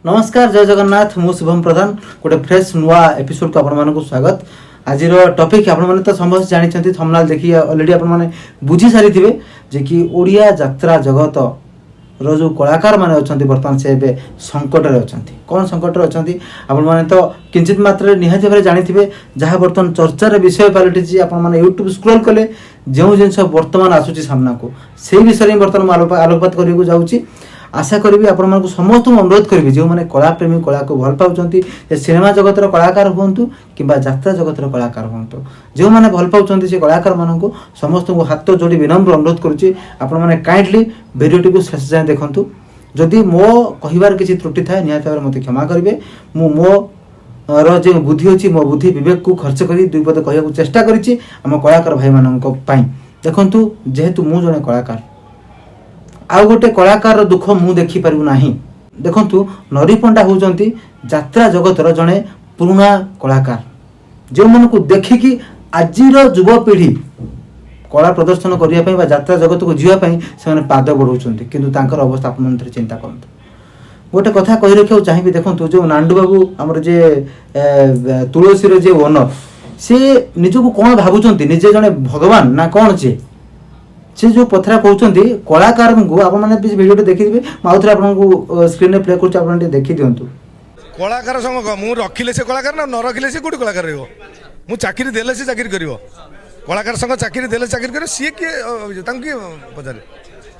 नमस्कार जय जगन्नाथ मु शुभम प्रधान गोटे फ्रेश नुआ एपिसोड को आपण स्वागत। आज टॉपिक आपण मैंने तो समस्त जानी थंबनेल देखी ऑलरेडी आपण मैंने बुझी सारी थे जे कि ओडिया यात्रा जगत रो जो कलाकार माने अछंती वर्तमान से एबे संकट रे अछंती। कोन संकट रे अछंती आपण माने तो किंचित मात्रा निहाती भारे जानी थे जहाँ बर्तमान चर्चा रे विषय पलटि आपण माने यूट्यूब स्क्रॉल कले जो जिनस वर्तमान आसुची सामना को से विषय में वर्तमान आलोकपात करने को जाऊँगी। आशा करी आपण मानक समस्त अनुरोध करी जो मैंने कला प्रेमी कला को भल पाँच सिनेमा जगतर कलाकार हूँ कि यात्रा जगतर कलाकार हूँ जो मैंने भल पाँच से कलाकार मानक समस्त को हाथ जोड़ी विनम्र अनुरोध करुच्ची आपण मैंने काइंडली भिडियोटी को शेष जाए देखूँ। जदि मो कहिबार किसी त्रुटि थाए निहाती भावे मते क्षमा करेंगे। मो जो बुद्धि अच्छी मो बुद्धि विवेक को खर्च कर दुई पद कहूँ चेष्टा करी आम कलाकार भाई मान देखु जेहेतु मु जड़े कलाकार आउ गोटे कलाकार दुख मु देखी पारू नाही। देखंतु नरी पंडा होउचंती यात्रा जगतर जड़े पुराना कलाकार जो मन को देखिकी आजिर युवपीढ़ी कला प्रदर्शन करने यात्रा जगत को जीवाई से पाद बढ़ाऊँच किंतु तांकर अवस्था आप मन चिंता करते। गोटे कथा कही रखा चाहिए देखो जो नांडू बाबू आमर जे तुलसी जे ओनर से निजको कौन भावुं निजे जड़े भगवान ना कौन से जो पथरा कहते कलाकार को आप भिडियो देखिए आउ थे आपको स्क्रीन में प्ले कर देखी दिंतु। कलाकार संग मु रखिले से कलाकार ना न रखिले से कोटी कलाकार रहिबो मु चाकरी देले से चाकरी करिवो कलाकार संग चाकरी देले चाकरी करिवो सी के तांकी पचारे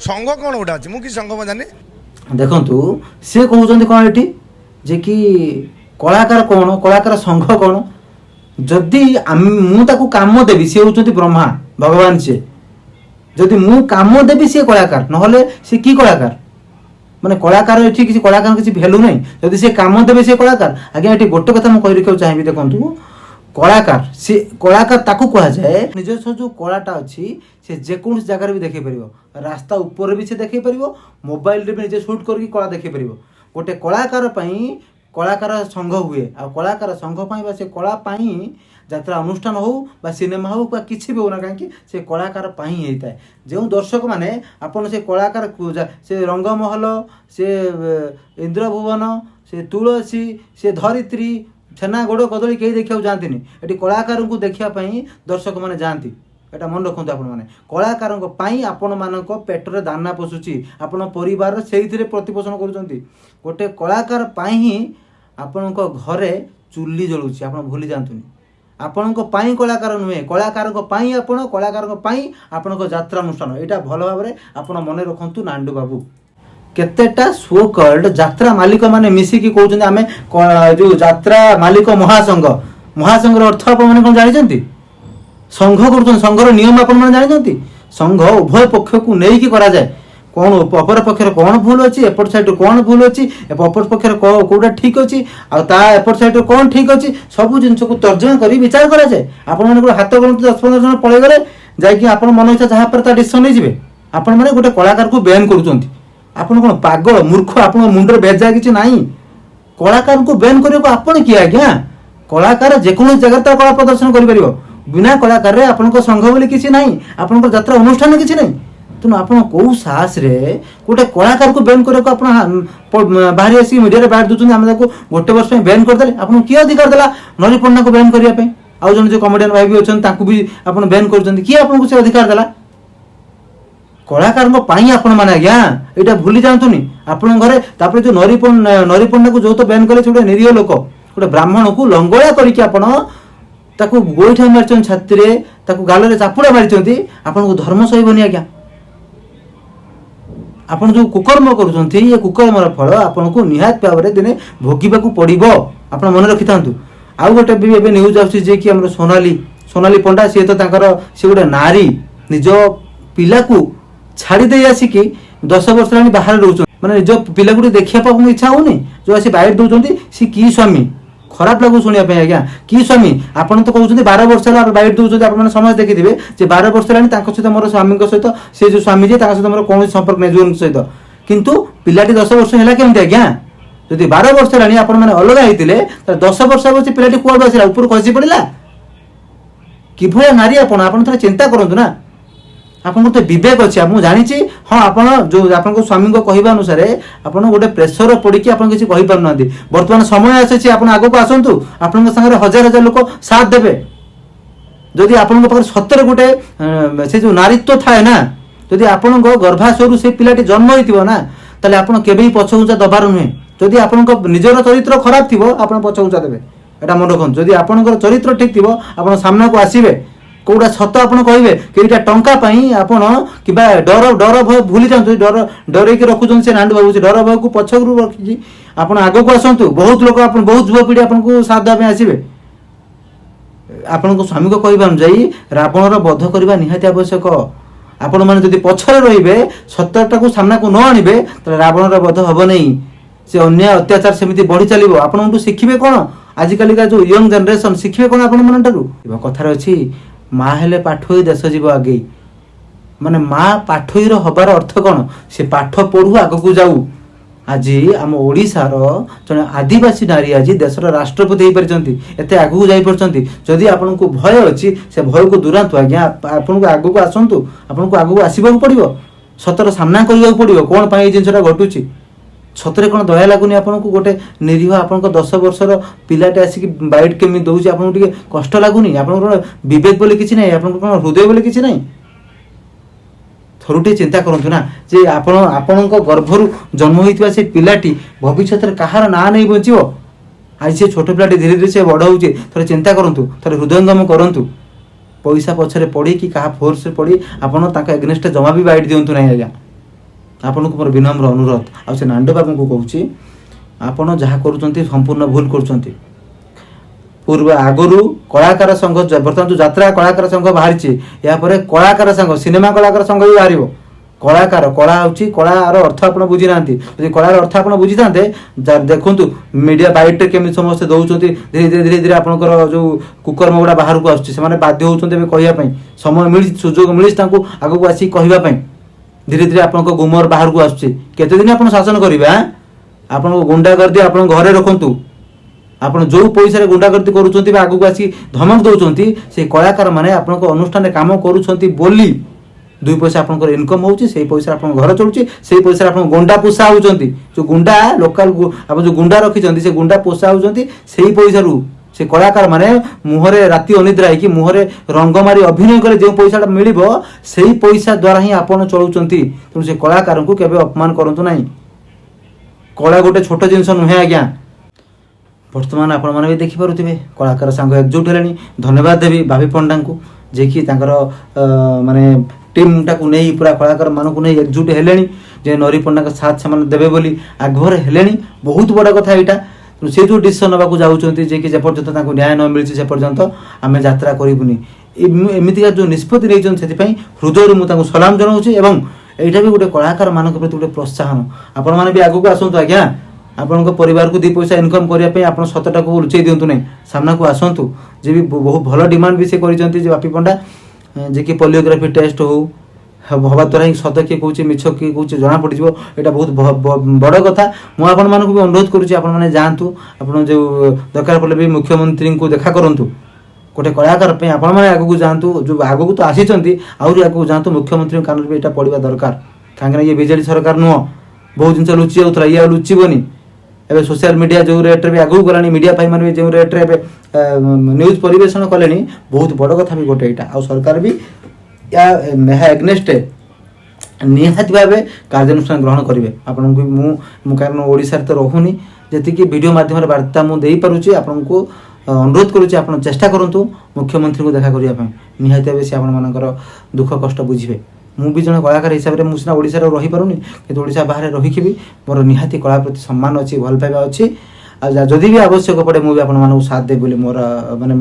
संग कोन उठा अछि मु कि संग जाने देखंतु से कहउछन्ती कोन एठी जे कि कलाकार कोन कलाकार संघ कोन जदि मु ताकू काम देबी से होउछन्ती ब्रह्मा भगवान से जदि मु काम देवी सी कलाकार नहले सी की कलाकार माने कलाकार एठी किसी कलाकार किसी वैल्यू नहीं जदि से काम देवे सी कलाकार आगे एठी गोटे कथा मु कहि रखियो चाहिए देखंतु कलाकार से कलाकार ताकू कहा जाए निजस्व जो कलाटा अछि से जे कोन जगह भी देखै परिबो रास्ता ऊपर भी से देखै परिबो मोबाइल रे भी निजे शूट करके कला देखै परिबो। गोटे कलाकार पई कलाकार संघ हुए आ कलाकार संघ पई बा से कला पई यात्रा अनुष्ठान हो बा सिनेमा हो बा किसी भी होना कहीं से कलाकार पाई होता है जो दर्शक माने आपन से कलाकार से रंगमहल से इंद्रभुवन से तुलसी से धरित्री छेना गोड़ कदली कहीं देखा जाती ये कलाकार को देखापी दर्शक मैंने जाती एटा मन रखते आपण मैंने कलाकार आपण मान पेटर दाना पशुची आपण परिवार से प्रतिपोषण करुँच गोटे कलाकार ही आपण घरे चुली जलुची आप भूली जातुनि आपण कलाकार नुहे कलाकार आपण यात्रा अनुष्ठान यहाँ भल भाव आपण मन रखु नांडू बाबू केतेटा सो कल्ड यात्रा मालिक माने मिसिकी कहउछन आमे जो यात्रा मालिक महासंघ अर्थ आप मैंने कौन जानते संघ कर संघर नियम आप जानते संघ उभय पक्ष को लेकिन करा जाए कौन अपर पक्षर कौन भूल अच्छी एपट साइड कौन भूल अच्छी अपर पक्षर कौटा ठीक अच्छी आपर साइड कौन ठीक अच्छी सब जिन को तर्जमा कर विचार कराए आपण हाथ गणती 10-15 जन पलि गले जाकि आप मन इच्छा जहाँ पर डिसीजन नहीं आपण मैंने गोटे कलाकार को बैन करुँच आपन कौन पागल मूर्ख आप मुंडे बेजा कि ना कलाकार को बैन करने आपन किए आज्ञा कलाकार जेको जगह तर कला प्रदर्शन कर बिना कलाकार आपन संघ बोली किसी ना आपन यात्रा अनुष्ठान किसी ना तेणु आप कौ साहस गोटे कलाकार को बैन करने को बाहरी आसिक मीडिया बैठ दूसरे आम गोटे वर्ष बैन करदे आपको किए अधिकार देला नरी पंडा को बैन करने आउ जन जो कमेडियन भाई भी अच्छा भी आप बैन कर किए आपको से अधिकार देला कलाकार आपण मैंने आज्ञा यहाँ भूली जातुनि आपण घरे तापर जो नरी पंडा को जो तो बैन कले गोटे निरीह लोक गोटे ब्राह्मण को लंगड़ा करके आपण ताकू गोईठा मारी छाती गाल में चापुड़ा मारी आपन को धर्म सहबनी आज्ञा आपण जो कुकर्म करुँचे ये कुकर्मर फल आपन को निहाती भाव में दिने भोगवा पड़ो आप मन रखी था। आउ गोटे भी एवं न्यूज आसी कि सोनाली पंडा सी तो सी गोटे नारी निज पिला को छाड़ी दे आसिकी 10 वर्ष ला बाहर रोच मैंने निज पिला को देखा इच्छा होनी जो आसी बाइट दौरान सी कि स्वामी खराब लगू शुणापी आज्ञा कि स्वामी आपड़ तो कहते 12 वर्ष है बाइट दौरान आप समझ देखिए 12 वर्ष है सहित मोर स्वामी सहित से जो स्वामी जी सहित मोर कौन संपर्क नहीं जीवन सहित किंतु पिलाटी 10 वर्ष है केमती आज्ञा जब 12 वर्ष है आपने अलग होते 10 वर्ष से पिलाटी कौन आसला ऊपर खसी पड़ा कि नारी आप चिंता करूँ ना ଆପଣଙ୍କର ତ ବିବେକ ଅଛି। ମୁଁ ଜାଣିଛି ହଁ ଆପଣ ଯେଉଁ ଆପଣଙ୍କ ସ୍ୱାମୀଙ୍କ କହିବା ଅନୁସାରେ ଆପଣ ଗୋଟେ ପ୍ରେସର ପଡ଼ିକି ଆପଣ କିଛି କହିପାରୁନାହାନ୍ତି। ବର୍ତ୍ତମାନ ସମୟ ଆସିଛି, ଆପଣ ଆଗକୁ ଆସନ୍ତୁ, ଆପଣଙ୍କ ସାଙ୍ଗରେ ହଜାର ହଜାର ଲୋକ ସାଥ ଦେବେ। ଯଦି ଆପଣଙ୍କ ପାଖରେ ସତରେ ଗୋଟେ ସେ ଯେଉଁ ନାରୀତ୍ୱ ଥାଏ ନା, ଯଦି ଆପଣଙ୍କ ଗର୍ଭାଶୟରୁ ସେ ପିଲାଟି ଜନ୍ମ ହୋଇଥିବ ନା, ତାହେଲେ ଆପଣ କେବେ ବି ପଛଘୁଞ୍ଚା ଦେବାର ନୁହେଁ। ଯଦି ଆପଣଙ୍କ ନିଜର ଚରିତ୍ର ଖରାପ ଥିବ ଆପଣ ପଛଘୁଞ୍ଚା ଦେବେ, ଏଇଟା ମନେ ରଖନ୍ତୁ। ଯଦି ଆପଣଙ୍କର ଚରିତ୍ର ଠିକ୍ ଥିବ ଆପଣ ସାମ୍ନାକୁ ଆସିବେ, କେଉଁଟା ସତ ଆପଣ କହିବେ। କେଇଟା ଟଙ୍କା ପାଇଁ ଆପଣ କିମ୍ବା ଡର ଭୟ ଭୁଲି ଯାଆନ୍ତୁ। ଡରେଇକି ରଖୁଛନ୍ତି ସେ ନାଣ୍ଡୁ ବାବୁ, ସେ ଡର ଭୟକୁ ପଛରୁ ରଖିକି ଆପଣ ଆଗକୁ ଆସନ୍ତୁ। ବହୁତ ଲୋକ ବହୁତ ଯୁବପିଢ଼ି ଆପଣଙ୍କୁ ସାଥ ଦେବା ପାଇଁ ଆସିବେ। ଆପଣଙ୍କ ସ୍ୱାମୀଙ୍କ କହିବା ଅନୁଯାୟୀ ରାବଣର ବଧ କରିବା ନିହାତି ଆବଶ୍ୟକ। ଆପଣମାନେ ଯଦି ପଛରେ ରହିବେ, ସତ୍ୟଟାକୁ ସାମ୍ନାକୁ ନ ଆଣିବେ, ତାହେଲେ ରାବଣର ବଧ ହେବ ନାହିଁ। ସେ ଅନ୍ୟାୟ ଅତ୍ୟାଚାର ସେମିତି ବଢ଼ି ଚାଲିବ। ଆପଣଙ୍କଠୁ ଶିଖିବେ କ'ଣ? ଆଜିକାଲିକା ଯେଉଁ ୟଙ୍ଗ ଜେନେରେସନ୍ ଶିଖିବେ କ'ଣ ଆପଣମାନଙ୍କଠାରୁ? କଥାରେ ଅଛି ମା ହେଲେ ପାଠୋଇ ଦେଶ ଯିବ ଆଗେଇ। ମାନେ ମା ପାଠୋଇର ହବାର ଅର୍ଥ କ'ଣ? ସେ ପାଠ ପଢ଼ୁ, ଆଗକୁ ଯାଉ। ଆଜି ଆମ ଓଡ଼ିଶାର ଜଣେ ଆଦିବାସୀ ନାରୀ ଆଜି ଦେଶର ରାଷ୍ଟ୍ରପତି ହେଇପାରିଛନ୍ତି, ଏତେ ଆଗକୁ ଯାଇପାରୁଛନ୍ତି। ଯଦି ଆପଣଙ୍କୁ ଭୟ ଅଛି, ସେ ଭୟକୁ ଦୂରାନ୍ତୁ ଆଜ୍ଞା। ଆପଣଙ୍କୁ ଆଗକୁ ଆସନ୍ତୁ, ଆପଣଙ୍କୁ ଆଗକୁ ଆସିବାକୁ ପଡ଼ିବ, ସତର ସାମ୍ନା କରିବାକୁ ପଡ଼ିବ। କ'ଣ ପାଇଁ ଏଇ ଜିନିଷଟା ଘଟୁଛି? ସତରେ କ'ଣ ଦୟା ଲାଗୁନି ଆପଣଙ୍କୁ? ଗୋଟେ ନିରୀହ ଆପଣଙ୍କ 10 ବର୍ଷର ପିଲାଟେ ଆସିକି ବାଇଟ୍ କେମିତି ଦେଉଛି, ଆପଣଙ୍କୁ ଟିକେ କଷ୍ଟ ଲାଗୁନି? ଆପଣଙ୍କର କ'ଣ ବିବେକ ବୋଲି କିଛି ନାହିଁ? ଆପଣଙ୍କର କ'ଣ ହୃଦୟ ବୋଲି କିଛି ନାହିଁ? ଥରୁଟିଏ ଚିନ୍ତା କରନ୍ତୁ ନା, ଯେ ଆପଣଙ୍କ ଗର୍ଭରୁ ଜନ୍ମ ହୋଇଥିବା ସେ ପିଲାଟି ଭବିଷ୍ୟତରେ କାହାର ନାଁ ନେଇ ବଞ୍ଚିବ? ଆଜି ସେ ଛୋଟ ପିଲାଟି ଧୀରେ ଧୀରେ ସେ ବଡ଼ ହେଉଛି। ଥରେ ଚିନ୍ତା କରନ୍ତୁ, ଥରେ ହୃଦୟଙ୍ଗମ କରନ୍ତୁ। ପଇସା ପଛରେ ପଡ଼ି କି କାହା ଫୋର୍ସରେ ପଡ଼ି ଆପଣ ତାଙ୍କ ଏଗେନଷ୍ଟରେ ଜମା ବି ବାଇଟ୍ ଦିଅନ୍ତୁ ନାହିଁ ଆଜ୍ଞା। ଆପଣଙ୍କୁ ମୋର ବିନମ୍ର ଅନୁରୋଧ। ଆଉ ସେ ନାଣ୍ଡ ବାବୁଙ୍କୁ କହୁଛି, ଆପଣ ଯାହା କରୁଛନ୍ତି ସମ୍ପୂର୍ଣ୍ଣ ଭୁଲ କରୁଛନ୍ତି। ଆଗରୁ କଳାକାର ସଂଘ, ବର୍ତ୍ତମାନ ଯେଉଁ ଯାତ୍ରା କଳାକାର ସଂଘ ବାହାରିଛି, ଏହାପରେ କଳାକାର ସଂଘ, ସିନେମା କଳାକାର ସଂଘ ବି ବାହାରିବ। କଳା ହେଉଛି, କଳାର ଅର୍ଥ ଆପଣ ବୁଝିନାହାନ୍ତି। ଯଦି କଳାର ଅର୍ଥ ଆପଣ ବୁଝିଥାନ୍ତେ, ଦେଖନ୍ତୁ ମିଡ଼ିଆ ବାଇଟ୍ରେ କେମିତି ସମସ୍ତେ ଦେଉଛନ୍ତି। ଧୀରେ ଧୀରେ ଆପଣଙ୍କର ଯେଉଁ କୁକର୍ମ ଗୁଡ଼ା ବାହାରକୁ ଆସୁଛି, ସେମାନେ ବାଧ୍ୟ ହେଉଛନ୍ତି ଏବେ କହିବା ପାଇଁ। ସମୟ ମିଳିଛି, ସୁଯୋଗ ମିଳିଛି ତାଙ୍କୁ ଆଗକୁ ଆସିକି କହିବା ପାଇଁ। ଧୀରେ ଧୀରେ ଆପଣଙ୍କ ଗୁମର ବାହାରକୁ ଆସୁଛି। କେତେଦିନ ଆପଣ ଶାସନ କରିବେ? ଆପଣଙ୍କ ଗୁଣ୍ଡାଗର୍ଦି ଆପଣଙ୍କ ଘରେ ରଖନ୍ତୁ। ଆପଣ ଯେଉଁ ପଇସାରେ ଗୁଣ୍ଡାଗର୍ଦି କରୁଛନ୍ତି ବା ଆଗକୁ ଆସିକି ଧମକ ଦେଉଛନ୍ତି, ସେଇ କଳାକାରମାନେ ଆପଣଙ୍କ ଅନୁଷ୍ଠାନରେ କାମ କରୁଛନ୍ତି ବୋଲି 2 ପଇସା ଆପଣଙ୍କର ଇନକମ୍ ହେଉଛି। ସେଇ ପଇସାରେ ଆପଣଙ୍କ ଘର ଚଳୁଛି। ସେଇ ପଇସାରେ ଆପଣ ଗୁଣ୍ଡା ପୋଷା ହେଉଛନ୍ତି। ଯେଉଁ ଗୁଣ୍ଡା ଲୋକାଲ ଆପଣ ଯେଉଁ ଗୁଣ୍ଡା ରଖିଛନ୍ତି, ସେ ଗୁଣ୍ଡା ପୋଷା ହେଉଛନ୍ତି ସେଇ ପଇସାରୁ। ସେ କଳାକାରମାନେ ମୁହଁରେ ରାତି ଅନିଦ୍ରା ହେଇକି ମୁହଁରେ ରଙ୍ଗ ମାରି ଅଭିନୟ କଲେ ଯେଉଁ ପଇସାଟା ମିଳିବ, ସେଇ ପଇସା ଦ୍ୱାରା ହିଁ ଆପଣ ଚଳୁଛନ୍ତି। ତେଣୁ ସେ କଳାକାରଙ୍କୁ କେବେ ଅପମାନ କରନ୍ତୁ ନାହିଁ। କଳା ଗୋଟେ ଛୋଟ ଜିନିଷ ନୁହେଁ ଆଜ୍ଞା। ବର୍ତ୍ତମାନ ଆପଣମାନେ ବି ଦେଖିପାରୁଥିବେ କଳାକାର ସଂଘ ଏକଜୁଟ ହେଲେଣି। ଧନ୍ୟବାଦ ଦେବି ବାବି ପଣ୍ଡାଙ୍କୁ, ଯିଏକି ତାଙ୍କର ମାନେ ଟିମ୍ଟାକୁ ନେଇ ପୁରା କଳାକାରମାନଙ୍କୁ ନେଇ ଏକଜୁଟ ହେଲେଣି, ଯେ ନରୀ ପଣ୍ଡାଙ୍କ ସାଥ ସେମାନେ ଦେବେ ବୋଲି ଆଗ୍ରହ ହେଲେଣି। ବହୁତ ବଡ଼ କଥା ଏଇଟା। ତେଣୁ ସେ ଯେଉଁ ଡିସିସନ୍ ନେବାକୁ ଯାଉଛନ୍ତି, ଯିଏକି ଯେପର୍ଯ୍ୟନ୍ତ ତାଙ୍କୁ ନ୍ୟାୟ ନ ମିଳିଛି ସେ ପର୍ଯ୍ୟନ୍ତ ଆମେ ଯାତ୍ରା କରିବୁନି, ଏମିତିକା ଯେଉଁ ନିଷ୍ପତ୍ତି ନେଇଛନ୍ତି, ସେଥିପାଇଁ ହୃଦୟରୁ ମୁଁ ତାଙ୍କୁ ସଲାମ ଜଣାଉଛି। ଏବଂ ଏଇଟା ବି ଗୋଟେ କଳାକାରମାନଙ୍କ ପ୍ରତି ଗୋଟେ ପ୍ରୋତ୍ସାହନ। ଆପଣମାନେ ବି ଆଗକୁ ଆସନ୍ତୁ ଆଜ୍ଞା। ଆପଣଙ୍କ ପରିବାରକୁ 2 ପଇସା ଇନକମ୍ କରିବା ପାଇଁ ଆପଣ ସତଟାକୁ ଲୁଚେଇ ଦିଅନ୍ତୁ ନାହିଁ, ସାମ୍ନାକୁ ଆସନ୍ତୁ। ଯେ ବି ବହୁତ ଭଲ ଡିମାଣ୍ଡ ବି ସେ କରିଛନ୍ତି, ଯେ ବାପି ପଣ୍ଡା, ଯିଏକି ପୋଲିଓଗ୍ରାଫି ଟେଷ୍ଟ ହେବା ଦ୍ୱାରା ହିଁ ସତ କିଏ କହୁଛି ମିଛ କିଏ କହୁଛି ଜଣାପଡ଼ିଯିବ। ଏଇଟା ବହୁତ ବଡ଼ କଥା। ମୁଁ ଆପଣମାନଙ୍କୁ ବି ଅନୁରୋଧ କରୁଛି, ଆପଣମାନେ ଯାଆନ୍ତୁ, ଆପଣ ଯେଉଁ ଦରକାର ପଡ଼ିଲେ ବି ମୁଖ୍ୟମନ୍ତ୍ରୀଙ୍କୁ ଦେଖା କରନ୍ତୁ। ଗୋଟେ କଳାକାର ପାଇଁ ଆପଣମାନେ ଆଗକୁ ଯାଆନ୍ତୁ। ଯେଉଁ ଆଗକୁ ତ ଆସିଛନ୍ତି, ଆହୁରି ଆଗକୁ ଯାଆନ୍ତୁ। ମୁଖ୍ୟମନ୍ତ୍ରୀଙ୍କ କାନରେ ବି ଏଇଟା ପଡ଼ିବା ଦରକାର। କାହିଁକିନା ଇଏ ବିଜେଡ଼ି ସରକାର ନୁହଁ। ବହୁତ ଜିନିଷ ଲୁଚି ଯାଉଥିଲା, ଇଏ ଆଉ ଲୁଚିବନି। ଏବେ ସୋସିଆଲ ମିଡ଼ିଆ ଯେଉଁ ରେଟ୍ରେ ବି ଆଗକୁ ଗଲାଣି, ମିଡ଼ିଆ ଭାଇମାନେ ବି ଯେଉଁ ରେଟ୍ରେ ଏବେ ନ୍ୟୁଜ୍ ପରିବେଷଣ କଲେଣି, ବହୁତ ବଡ଼ କଥା ବି ଗୋଟେ ଏଇଟା। ଆଉ ସରକାର ବି ଏହା ଏଗନେଷ୍ଟରେ ନିହାତି ଭାବେ କାର୍ଯ୍ୟାନୁଷ୍ଠାନ ଗ୍ରହଣ କରିବେ। ଆପଣଙ୍କୁ ମୁଁ କାରଣ ଓଡ଼ିଶାରେ ତ ରହୁନି, ଯେତିକି ଭିଡ଼ିଓ ମାଧ୍ୟମରେ ବାର୍ତ୍ତା ମୁଁ ଦେଇପାରୁଛି, ଆପଣଙ୍କୁ ଅନୁରୋଧ କରୁଛି ଆପଣ ଚେଷ୍ଟା କରନ୍ତୁ ମୁଖ୍ୟମନ୍ତ୍ରୀଙ୍କୁ ଦେଖା କରିବା ପାଇଁ। ନିହାତି ଭାବେ ସେ ଆପଣମାନଙ୍କର ଦୁଃଖ କଷ୍ଟ ବୁଝିବେ। ମୁଁ ବି ଜଣେ କଳାକାର ହିସାବରେ, ମୁଁ ସିନା ଓଡ଼ିଶାରେ ରହିପାରୁନି, କିନ୍ତୁ ଓଡ଼ିଶା ବାହାରେ ରହିକି ବି ମୋର ନିହାତି କଳା ପ୍ରତି ସମ୍ମାନ ଅଛି, ଭଲ ପାଇବା ଅଛି। ଆଉ ଯଦି ବି ଆବଶ୍ୟକ ପଡ଼େ, ମୁଁ ବି ଆପଣମାନଙ୍କୁ ସାଥ ଦେବି ବୋଲି ମୋର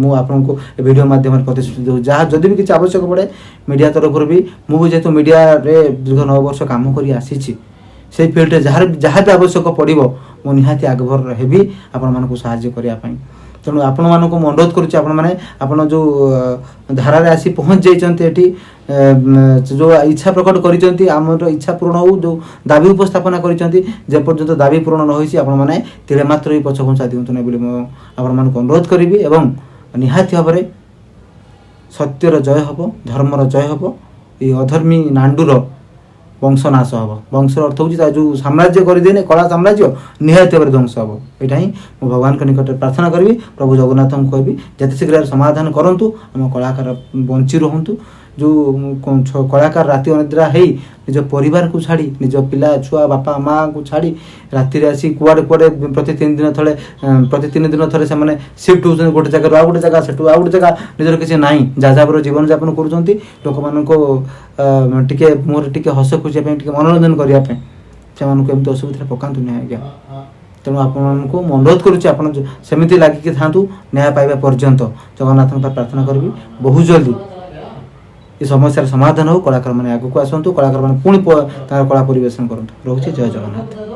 ମୁଁ ଆପଣଙ୍କୁ ଏ ଭିଡ଼ିଓ ମାଧ୍ୟମରେ ପ୍ରତିଶ୍ରୁତି ଦେଉଛି। ଯଦି ବି କିଛି ଆବଶ୍ୟକ ପଡ଼େ ମିଡ଼ିଆ ତରଫରୁ ବି, ମୁଁ ବି ଯେହେତୁ ମିଡ଼ିଆରେ ଦୀର୍ଘ 9 ବର୍ଷ କାମ କରି ଆସିଛି, ସେଇ ଫିଲ୍ଡରେ ଯାହା ବି ଆବଶ୍ୟକ ପଡ଼ିବ, ମୁଁ ନିହାତି ଆଗଭର ହେବି ଆପଣମାନଙ୍କୁ ସାହାଯ୍ୟ କରିବା ପାଇଁ। ତେଣୁ ଆପଣମାନଙ୍କୁ ମୁଁ ଅନୁରୋଧ କରୁଛି, ଆପଣ ଯେଉଁ ଧାରାରେ ଆସି ପହଞ୍ଚି ଯାଇଛନ୍ତି, ଏଠି ଯେଉଁ ଇଚ୍ଛା ପ୍ରକଟ କରିଛନ୍ତି, ଆମର ଇଚ୍ଛା ପୂରଣ ହେଉ, ଯେଉଁ ଦାବି ଉପସ୍ଥାପନା କରିଛନ୍ତି, ଯେପର୍ଯ୍ୟନ୍ତ ଦାବି ପୂରଣ ନ ହୋଇଛି ଆପଣମାନେ ତିଳେ ମାତ୍ର ବି ପଛଘୁଞ୍ଚା ଦିଅନ୍ତୁ ନାହିଁ ବୋଲି ମୁଁ ଆପଣମାନଙ୍କୁ ଅନୁରୋଧ କରିବି। ଏବଂ ନିହାତି ଭାବରେ ସତ୍ୟର ଜୟ ହେବ, ଧର୍ମର ଜୟ ହେବ। এই অধর্মী নাଣ୍ଡୁର ବଂଶ ନାଶ ହେବ। ବଂଶର ଅର୍ଥ ହେଉଛି ତା ଯେଉଁ ସାମ୍ରାଜ୍ୟ କରିଦେଲେ କଳା ସାମ୍ରାଜ୍ୟ ନିହାତି ଭାବରେ ଧ୍ୱଂସ ହେବ। ଏଇଟା ହିଁ ମୁଁ ଭଗବାନଙ୍କ ନିକଟରେ ପ୍ରାର୍ଥନା କରିବି। ପ୍ରଭୁ ଜଗନ୍ନାଥଙ୍କୁ କହିବି ଯେତେ ଶୀଘ୍ର ସମାଧାନ କରନ୍ତୁ, ଆମ କଳାକାର ବଞ୍ଚି ରୁହନ୍ତୁ। ଯେଉଁ କଳାକାର ରାତି ଅନିଦ୍ରା ହେଇ ନିଜ ପରିବାରକୁ ଛାଡ଼ି, ନିଜ ପିଲା ଛୁଆ ବାପା ମାଆଙ୍କୁ ଛାଡ଼ି ରାତିରେ ଆସି କୁଆଡ଼େ ପ୍ରତି 3 ଦିନ ଥରେ ସେମାନେ ସିଫ୍ଟ ହେଉଛନ୍ତି ଗୋଟେ ଜାଗାରୁ ଆଉ ଗୋଟେ ଜାଗା, ସେଠୁ ଆଉ ଗୋଟେ ଜାଗା, ନିଜର କିଛି ନାହିଁ, ଯାଯାବର ଜୀବନଯାପନ କରୁଛନ୍ତି। ଲୋକମାନଙ୍କୁ ଟିକେ ମୁହଁରେ ଟିକେ ହସ ଖୋଜିବା ପାଇଁ, ଟିକେ ମନୋରଞ୍ଜନ କରିବା ପାଇଁ ସେମାନଙ୍କୁ ଏମିତି ଅସୁବିଧାରେ ପକାନ୍ତୁ ନାହିଁ ଆଜ୍ଞା। ତେଣୁ ଆପଣମାନଙ୍କୁ ମୁଁ ଅନୁରୋଧ କରୁଛି, ଆପଣ ସେମିତି ଲାଗିକି ଥାଆନ୍ତୁ ନ୍ୟାୟ ପାଇବା ପର୍ଯ୍ୟନ୍ତ। ଜଗନ୍ନାଥଙ୍କ ପାଖରେ ପ୍ରାର୍ଥନା କରିବି ବହୁତ ଜଲ୍ଦି ଏ ସମସ୍ୟାର ସମାଧାନ ହେଉ, କଳାକାରମାନେ ଆଗକୁ ଆସନ୍ତୁ, କଳାକାରମାନେ ପୁଣି ତାଙ୍କର କଳା ପରିବେଷଣ କରନ୍ତୁ। ରହୁଛି, ଜୟ ଜଗନ୍ନାଥ।